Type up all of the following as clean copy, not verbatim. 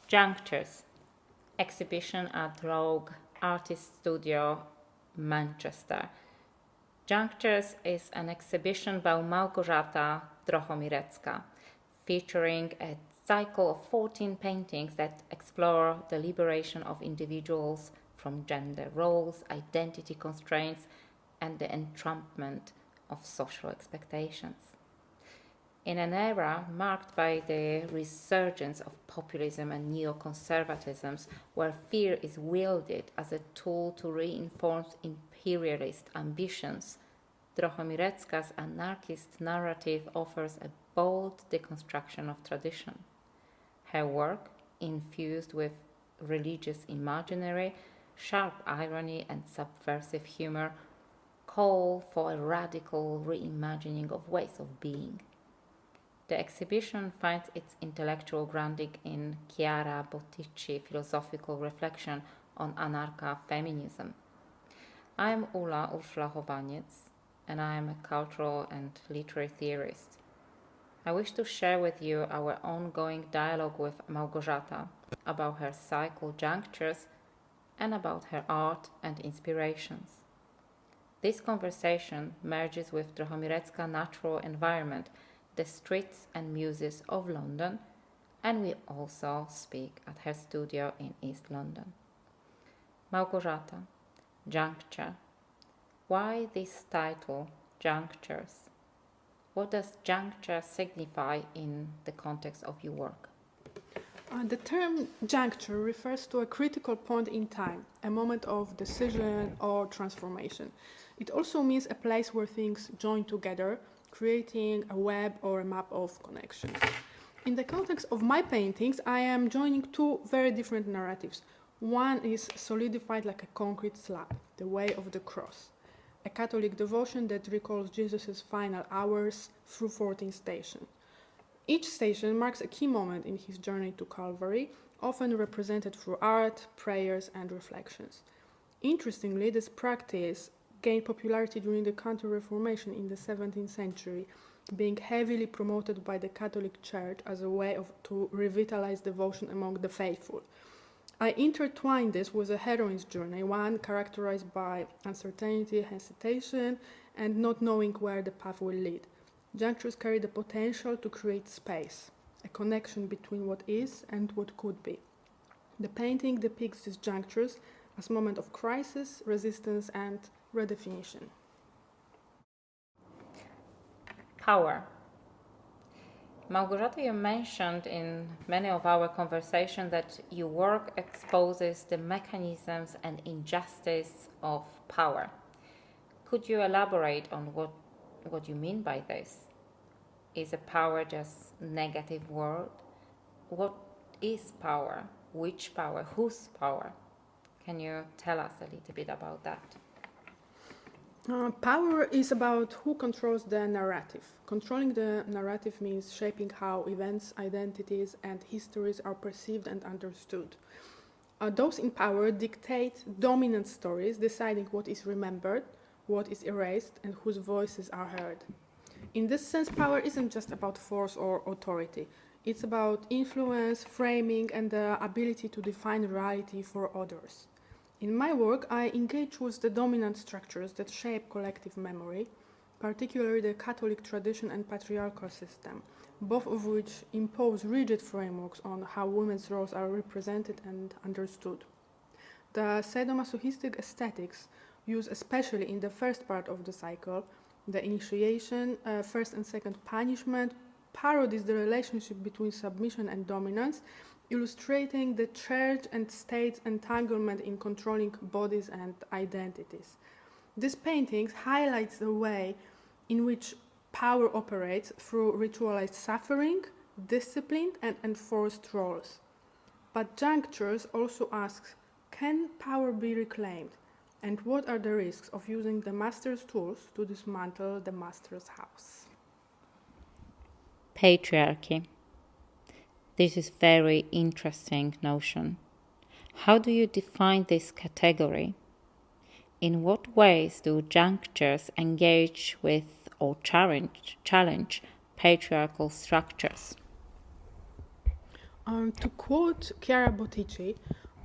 Junctures, exhibition at Rouge Artists Studio, Manchester. Junctures is an exhibition by Małgorzata Drohomirecka, featuring a cycle of 14 paintings that explore the liberation of individuals from gender roles, identity constraints, and the entrampment of social expectations. In an era marked by the resurgence of populism and neoconservatism, where fear is wielded as a tool to reinforce imperialist ambitions, Drohomirecka's anarchist narrative offers a bold deconstruction of tradition. Her work, infused with religious imaginary, sharp irony, and subversive humor, call for a radical reimagining of ways of being. The exhibition finds its intellectual grounding in Chiara Botticelli's philosophical reflection on anarchafeminism. I am Urszula Chowaniec, and I am a cultural and literary theorist. I wish to share with you our ongoing dialogue with Małgorzata about her cycle Junctures and about her art and inspirations. This conversation merges with Drohomirecka's natural environment, the streets and muses of London, and we also speak at her studio in East London. Małgorzata, Juncture. Why this title, Junctures? What does juncture signify in the context of your work? The term juncture refers to a critical point in time, a moment of decision or transformation. It also means a place where things join together, creating a web or a map of connections. In the context of my paintings, I am joining two very different narratives. One is solidified like a concrete slab, the way of the cross, a Catholic devotion that recalls Jesus' final hours through 14 stations. Each station marks a key moment in his journey to Calvary, often represented through art, prayers, and reflections. Interestingly, this practice gained popularity during the Counter-Reformation in the 17th century, being heavily promoted by the Catholic Church as a way to revitalize devotion among the faithful. I intertwined this with a heroine's journey, one characterized by uncertainty, hesitation, and not knowing where the path will lead. Junctures carry the potential to create space, a connection between what is and what could be. The painting depicts these junctures as moments of crisis, resistance, and redefinition. Power. Małgorzata, you mentioned in many of our conversations that your work exposes the mechanisms and injustice of power. Could you elaborate on what you mean by this? Is a power just negative word? What is power? Which power? Whose power? Can you tell us a little bit about that? Power is about who controls the narrative. Controlling the narrative means shaping how events, identities, and histories are perceived and understood. Those in power dictate dominant stories, deciding what is remembered, what is erased, and whose voices are heard. In this sense, power isn't just about force or authority. It's about influence, framing, and the ability to define reality for others. In my work, I engage with the dominant structures that shape collective memory, particularly the Catholic tradition and patriarchal system, both of which impose rigid frameworks on how women's roles are represented and understood. The sadomasochistic aesthetics used especially in the first part of the cycle, the initiation, first and second punishment, parodies the relationship between submission and dominance, illustrating the church and state's entanglement in controlling bodies and identities. This painting highlights the way in which power operates through ritualized suffering, disciplined and enforced roles. But Junctures also asks, can power be reclaimed? And what are the risks of using the master's tools to dismantle the master's house? Patriarchy. This is very interesting notion. How do you define this category? In what ways do junctures engage with or challenge patriarchal structures? To quote Chiara Bottici,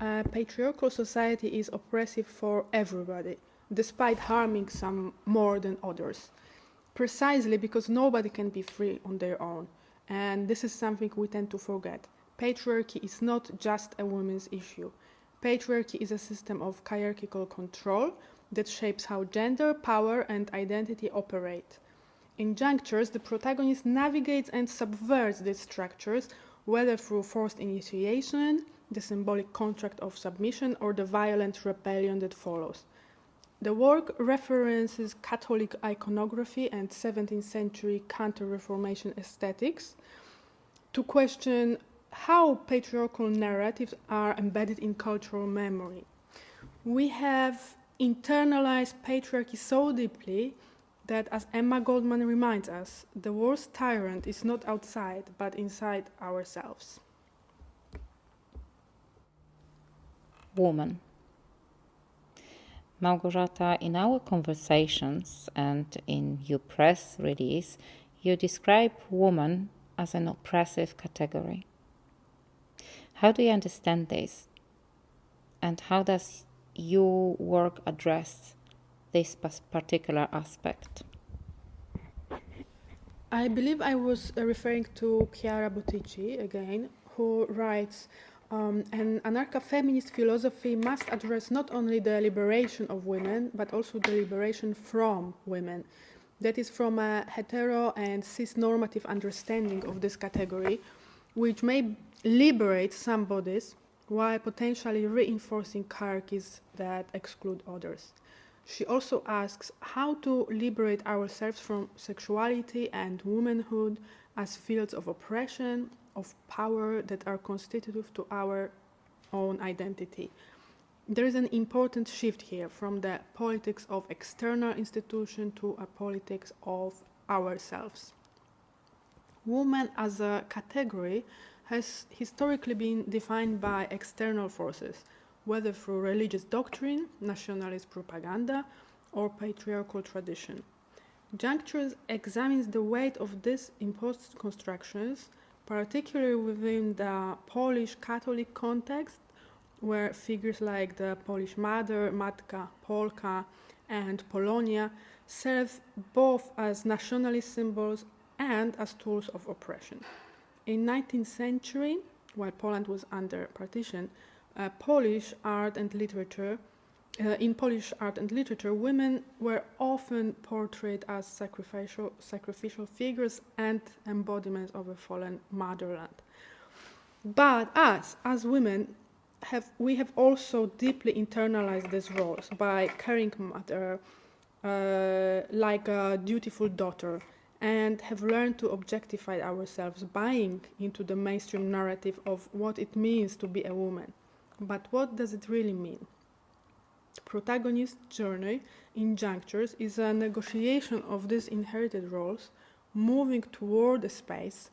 a patriarchal society is oppressive for everybody, despite harming some more than others, precisely because nobody can be free on their own. And this is something we tend to forget. Patriarchy is not just a women's issue. Patriarchy is a system of hierarchical control that shapes how gender, power, and identity operate. In Junctures, the protagonist navigates and subverts these structures, whether through forced initiation, the symbolic contract of submission, or the violent rebellion that follows. The work references Catholic iconography and 17th century counter-Reformation aesthetics to question how patriarchal narratives are embedded in cultural memory. We have internalized patriarchy so deeply that, as Emma Goldman reminds us, the worst tyrant is not outside, but inside ourselves. Woman. Małgorzata, in our conversations and in your press release, you describe woman as an oppressive category. How do you understand this? And how does your work address this particular aspect? I believe I was referring to Chiara Bottici again, who writes, an anarchafeminist philosophy must address not only the liberation of women, but also the liberation from women. That is, from a hetero and cis-normative understanding of this category, which may liberate some bodies while potentially reinforcing hierarchies that exclude others. She also asks how to liberate ourselves from sexuality and womanhood as fields of oppression, of power that are constitutive to our own identity. There is an important shift here from the politics of external institution to a politics of ourselves. Woman as a category has historically been defined by external forces, whether through religious doctrine, nationalist propaganda, or patriarchal tradition. Junctures examines the weight of these imposed constructions, particularly within the Polish Catholic context, where figures like the Polish Mother, Matka Polka, and Polonia serve both as nationalist symbols and as tools of oppression. In 19th century, while Poland was under partition, in Polish art and literature, women were often portrayed as sacrificial figures and embodiments of a fallen motherland. But as women, we have also deeply internalized these roles by carrying mother like a dutiful daughter, and have learned to objectify ourselves, buying into the mainstream narrative of what it means to be a woman. But what does it really mean? The protagonist's journey in Junctures is a negotiation of these inherited roles, moving toward a space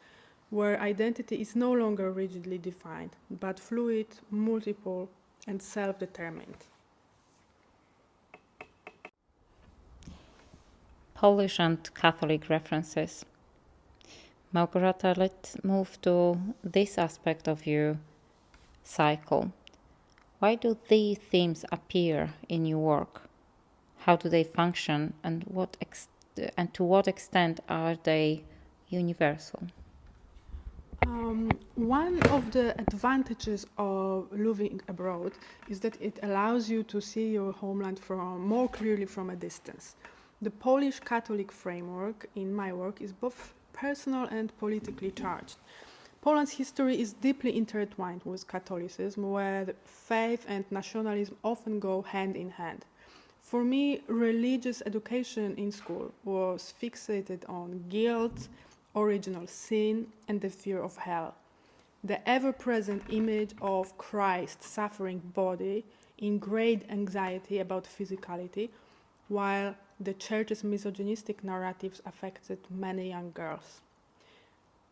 where identity is no longer rigidly defined, but fluid, multiple, and self-determined. Polish and Catholic references. Małgorzata, let's move to this aspect of your cycle. Why do these themes appear in your work? How do they function, and to what extent are they universal? One of the advantages of living abroad is that it allows you to see your homeland more clearly from a distance. The Polish Catholic framework in my work is both personal and politically charged. Poland's history is deeply intertwined with Catholicism, where faith and nationalism often go hand in hand. For me, religious education in school was fixated on guilt, original sin, and the fear of hell. The ever-present image of Christ's suffering body in great anxiety about physicality, while the church's misogynistic narratives affected many young girls.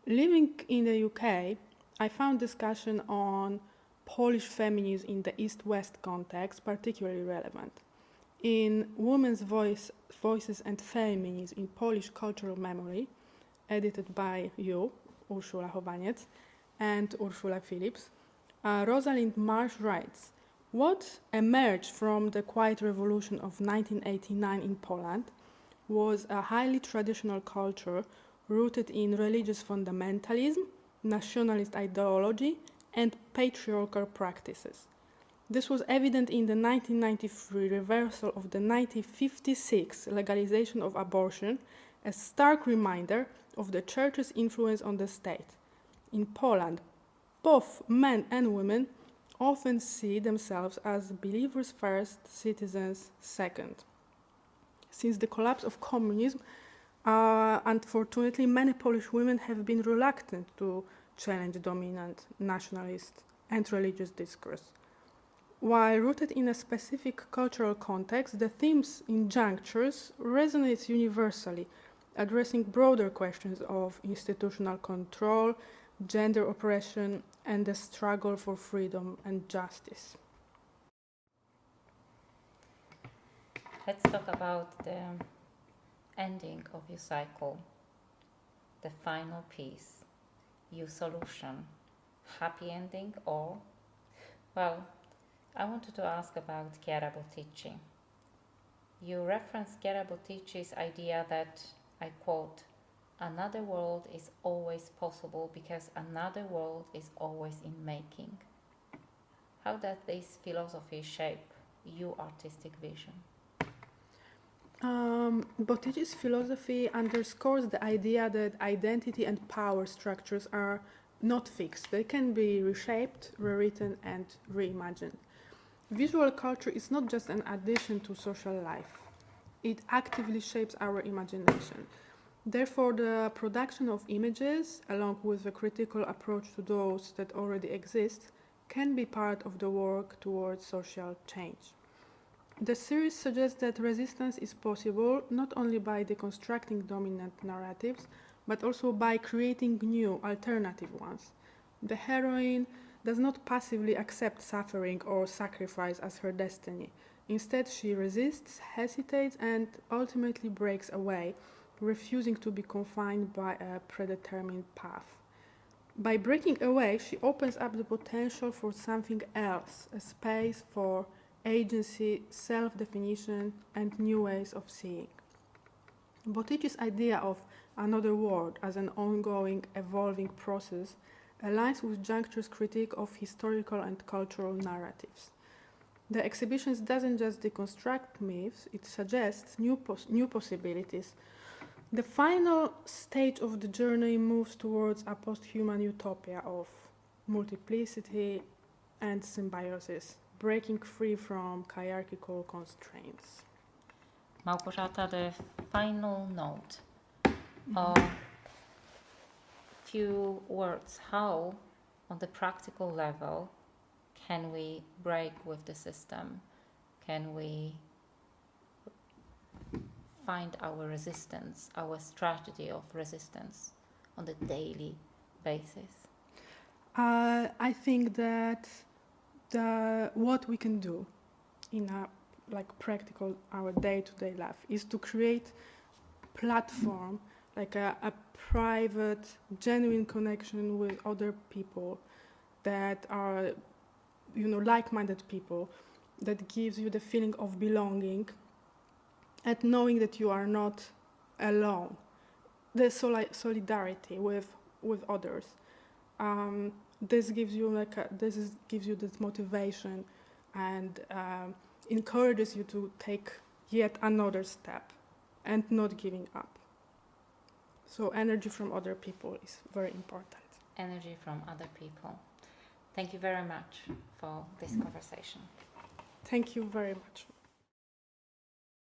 Living in the UK, I found discussion on Polish feminism in the East-West context particularly relevant. In Women's Voices and Feminism in Polish Cultural Memory, edited by you, Urszula Chowaniec, and Urszula Phillips, Rosalind Marsh writes, "What emerged from the Quiet Revolution of 1989 in Poland was a highly traditional culture rooted in religious fundamentalism, nationalist ideology, and patriarchal practices. This was evident in the 1993 reversal of the 1956 legalization of abortion, a stark reminder of the Church's influence on the state. In Poland, both men and women often see themselves as believers first, citizens second. Since the collapse of communism, unfortunately, many Polish women have been reluctant to challenge dominant nationalist and religious discourse. While rooted in a specific cultural context, the themes in Junctures resonate universally, addressing broader questions of institutional control, gender oppression, and the struggle for freedom and justice." Let's talk about the ending of your cycle, the final piece, your solution, happy ending or, well, I wanted to ask about Chiara Bottici. You reference Chiara Bottici's idea that, I quote, "Another world is always possible because another world is always in making." How does this philosophy shape your artistic vision? Bottici's philosophy underscores the idea that identity and power structures are not fixed. They can be reshaped, rewritten, and reimagined. Visual culture is not just an addition to social life. It actively shapes our imagination. Therefore, the production of images, along with a critical approach to those that already exist, can be part of the work towards social change. The series suggests that resistance is possible not only by deconstructing dominant narratives, but also by creating new, alternative ones. The heroine does not passively accept suffering or sacrifice as her destiny. Instead, she resists, hesitates, and ultimately breaks away, refusing to be confined by a predetermined path. By breaking away, she opens up the potential for something else, a space for agency, self-definition, and new ways of seeing. Bottici's idea of another world as an ongoing, evolving process aligns with Juncture's critique of historical and cultural narratives. The exhibition doesn't just deconstruct myths, it suggests new possibilities. The final stage of the journey moves towards a post-human utopia of multiplicity and symbiosis, breaking free from hierarchical constraints. Małgorzata, the final note. Few words. How, on the practical level, can we break with the system? Can we find our resistance, our strategy of resistance on the daily basis? I think that what we can do in a practical, our day-to-day life is to create platform, like a private, genuine connection with other people that are, like-minded people, that gives you the feeling of belonging and knowing that you are not alone. The solidarity with others. This gives you this motivation and encourages you to take yet another step and not giving up. So energy from other people is very important. Energy from other people. Thank you very much for this conversation. Thank you very much.